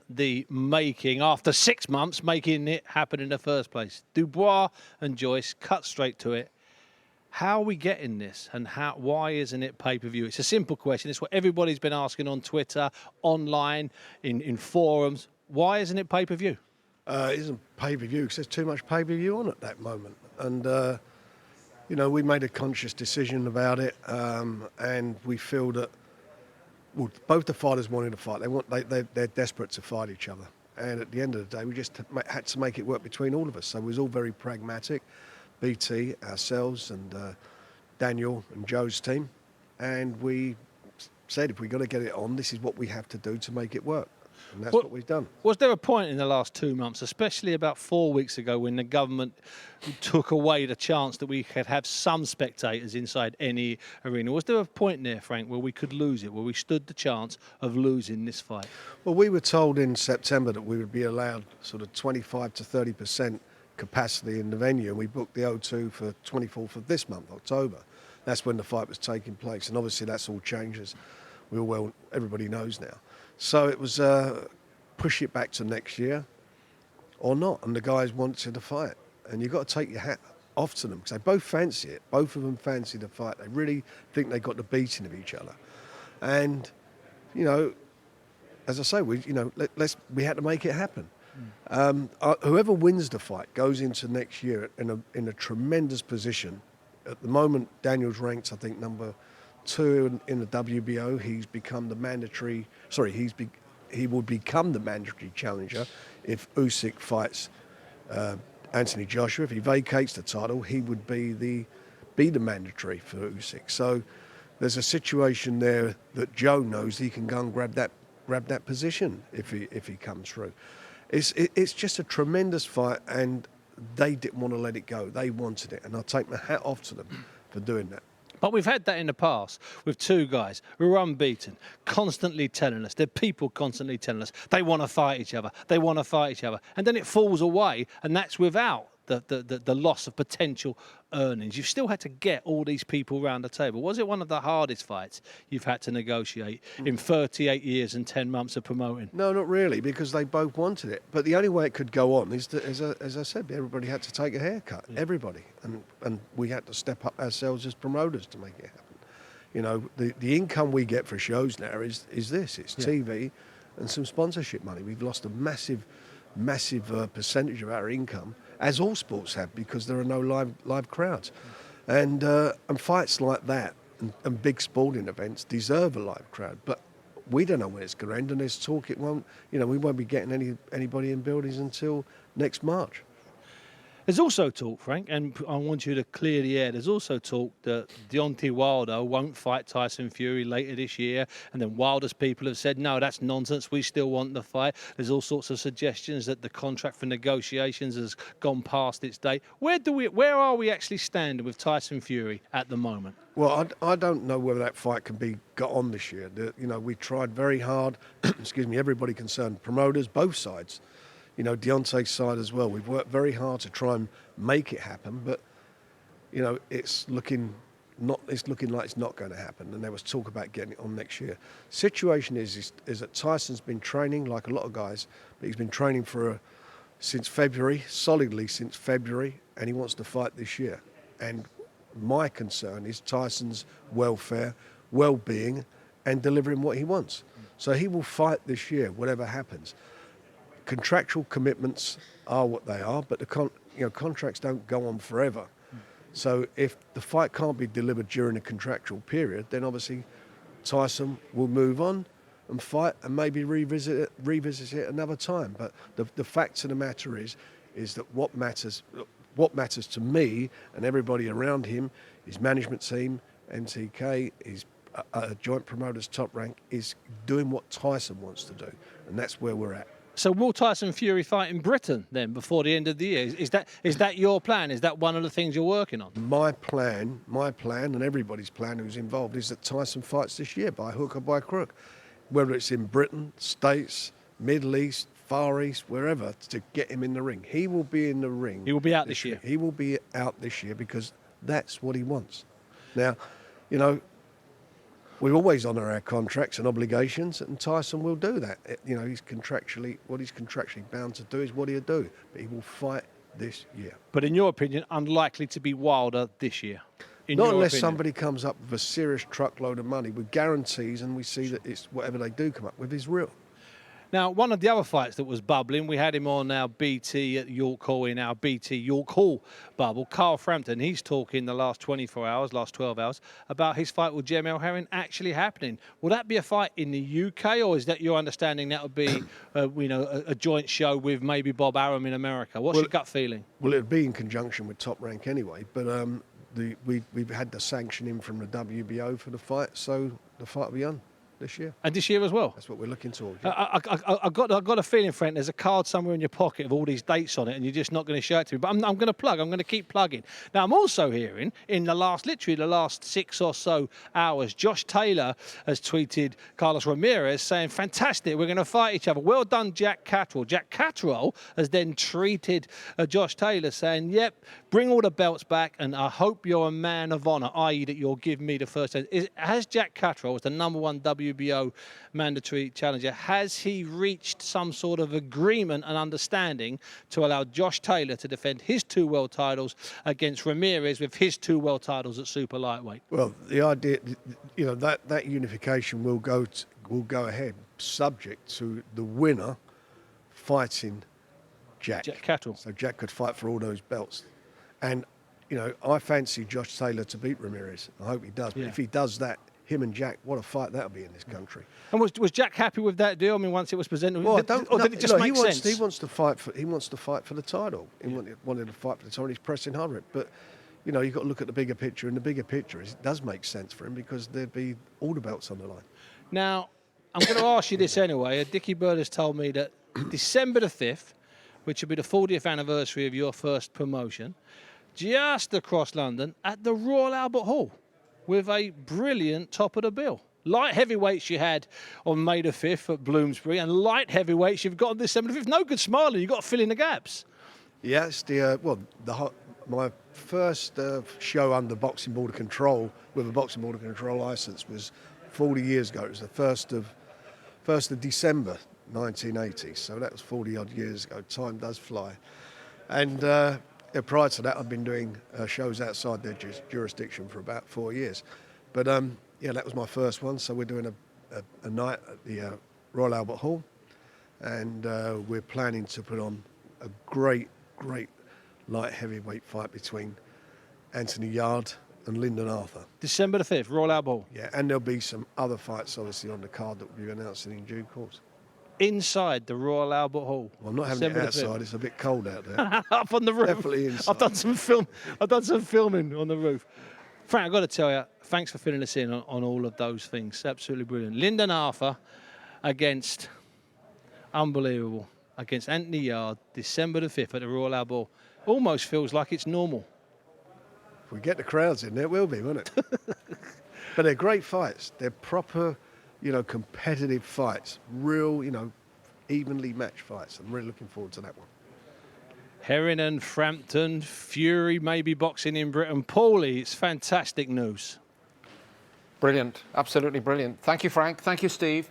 the making, after 6 months, making it happen in the first place. Dubois and Joyce cut straight to it. How are we getting this, and why isn't it pay-per-view? It's a simple question. It's what everybody's been asking on Twitter, online, in forums. Why isn't it pay-per-view? It isn't pay-per-view because there's too much pay-per-view on at that moment. And, you know, we made a conscious decision about it, and we feel that, well, both the fighters wanted to fight. They're desperate to fight each other. And at the end of the day, we just had to make it work between all of us. So it was all very pragmatic. BT, ourselves, and Daniel and Joe's team. And we said, if we're going to get it on, this is what we have to do to make it work. And that's what we've done. Was there a point in the last 2 months, especially about 4 weeks ago, when the government took away the chance that we could have some spectators inside any arena? Was there a point there, Frank, where we could lose it, where we stood the chance of losing this fight? Well, we were told in September that we would be allowed sort of 25 to 30% capacity in the venue, and we booked the O2 for 24th of this month, October. That's when the fight was taking place, and obviously that's all changes. Everybody knows now. So it was push it back to next year or not, and the guys wanted to fight. And you've got to take your hat off to them because they both fancy it. Both of them fancy the fight. They really think they got the beating of each other. And, you know, as I say, we had to make it happen. Whoever wins the fight goes into next year in a tremendous position. At the moment, Daniel's ranked, I think, number 2 in the WBO. He's become the mandatory. Sorry, he will become the mandatory challenger if Usyk fights Anthony Joshua. If he vacates the title, he would be the mandatory for Usyk. So there's a situation there that Joe knows he can go and grab that position if he comes through. It's just a tremendous fight, and they didn't want to let it go. They wanted it, and I take my hat off to them for doing that. But we've had that in the past with two guys who are unbeaten, constantly telling us, there are people constantly telling us they want to fight each other, they want to fight each other. And then it falls away, and that's without the loss of potential earnings. You've still had to get all these people around the table. Was it one of the hardest fights you've had to negotiate in 38 years and 10 months of promoting? No, not really, because they both wanted it. But the only way it could go on is that, as I said, everybody had to take a haircut, everybody. And we had to step up ourselves as promoters to make it happen. You know, the income we get for shows now is this. It's TV and some sponsorship money. We've lost a massive percentage of our income, as all sports have, because there are no live crowds. And fights like that and big sporting events deserve a live crowd. But we don't know when it's going to end, and there's talk we won't be getting anybody in buildings until next March. There's also talk, Frank, and I want you to clear the air. There's also talk that Deontay Wilder won't fight Tyson Fury later this year. And then Wilder's people have said, no, that's nonsense. We still want the fight. There's all sorts of suggestions that the contract for negotiations has gone past its date. Where are we actually standing with Tyson Fury at the moment? Well, I don't know whether that fight can be got on this year. We tried very hard, everybody concerned, promoters, both sides. Deontay's side as well. We've worked very hard to try and make it happen, but it's looking like it's not going to happen. And there was talk about getting it on next year. Situation is that Tyson's been training like a lot of guys, but he's been training since February, solidly since February, and he wants to fight this year. And my concern is Tyson's welfare, well-being, and delivering what he wants. So he will fight this year, whatever happens. Contractual commitments are what they are, but contracts don't go on forever. So if the fight can't be delivered during a contractual period, then obviously Tyson will move on and fight and maybe revisit it another time. But the fact of the matter is that what matters to me and everybody around him, his management team, NTK, his joint promoters, Top Rank, is doing what Tyson wants to do, and that's where we're at. So will Tyson Fury fight in Britain then before the end of the year? Is that your plan? Is that one of the things you're working on? My plan, and everybody's plan who's involved, is that Tyson fights this year by hook or by crook. Whether it's in Britain, States, Middle East, Far East, wherever, to get him in the ring. He will be in the ring. He will be out this year. He will be out this year because that's what he wants. Now, We always honour our contracts and obligations, and Tyson will do that. You know, he's contractually bound to do is what he'll do, but he will fight this year. But in your opinion, unlikely to be Wilder this year? Not unless somebody comes up with a serious truckload of money with guarantees, and we see that it's whatever they do come up with is real. Now, one of the other fights that was bubbling, we had him on our BT at York Hall in our BT York Hall bubble. Carl Frampton, he's talking the last 24 hours, last 12 hours, about his fight with Jamel Herring actually happening. Will that be a fight in the UK, or is that your understanding that would be, a joint show with maybe Bob Arum in America? What's your gut feeling? Well, it'd be in conjunction with Top Rank anyway, but we've had the sanction in from the WBO for the fight, so the fight will be on this year. And this year as well? That's what we're looking towards. Yeah. I got a feeling, Frank, there's a card somewhere in your pocket of all these dates on it, and you're just not going to show it to me. But I'm going to plug. I'm going to keep plugging. Now, I'm also hearing in the last 6 or so hours, Josh Taylor has tweeted Carlos Ramirez saying, fantastic, we're going to fight each other. Well done, Jack Catterall. Jack Catterall has then treated Josh Taylor saying, yep, bring all the belts back, and I hope you're a man of honour, i.e. that you'll give me the first. Has Jack Catterall, as the #1 WBO mandatory challenger, has he reached some sort of agreement and understanding to allow Josh Taylor to defend his 2 world titles against Ramirez with his 2 world titles at super lightweight? Well, the idea, that unification will go ahead, subject to the winner fighting Jack Catterall. So Jack could fight for all those belts. And, I fancy Josh Taylor to beat Ramirez. I hope he does. Yeah. But if he does that, him and Jack, what a fight that'll be in this country. And was Jack happy with that deal? I mean, once it was presented, Well, did it just make sense? He wants to fight for the title. He wanted to fight for the title. He's pressing hard for it. But, you've got to look at the bigger picture. And the bigger picture it does make sense for him because there'd be all the belts on the line. Now, I'm going to ask you this anyway. Dickie Bird has told me that December the 5th, which will be the 40th anniversary of your first promotion, just across London at the Royal Albert Hall, with a brilliant top of the bill. Light heavyweights you had on May the 5th at Bloomsbury, and light heavyweights you've got on December the 5th. No good smiling, you've got to fill in the gaps. Yes, my first show under boxing border control with a boxing border control license was 40 years ago. It was the 1st of December 1980, so that was 40 odd years ago. Time does fly. And prior to that, I've been doing shows outside their jurisdiction for about 4 years. But that was my first one. So we're doing a night at the Royal Albert Hall, and we're planning to put on a great light heavyweight fight between Anthony Yarde and Lyndon Arthur. December the 5th, Royal Albert Hall. Yeah, and there'll be some other fights obviously on the card that we'll be announcing in due course. Inside the Royal Albert Hall. Well, I'm not having it outside. It's a bit cold out there. Up on the roof. Definitely inside. I've done some filming on the roof. Frank, I've got to tell you, thanks for filling us in on all of those things. Absolutely brilliant. Lyndon Arthur against Anthony Yarde, December the 5th at the Royal Albert Hall. Almost feels like it's normal. If we get the crowds in, there will be, won't it? But they're great fights. They're proper, competitive fights. Real, evenly matched fights. I'm really looking forward to that one. Herring and Frampton, Fury maybe boxing in Britain. Paulie, it's fantastic news. Brilliant, absolutely brilliant. Thank you, Frank. Thank you, Steve.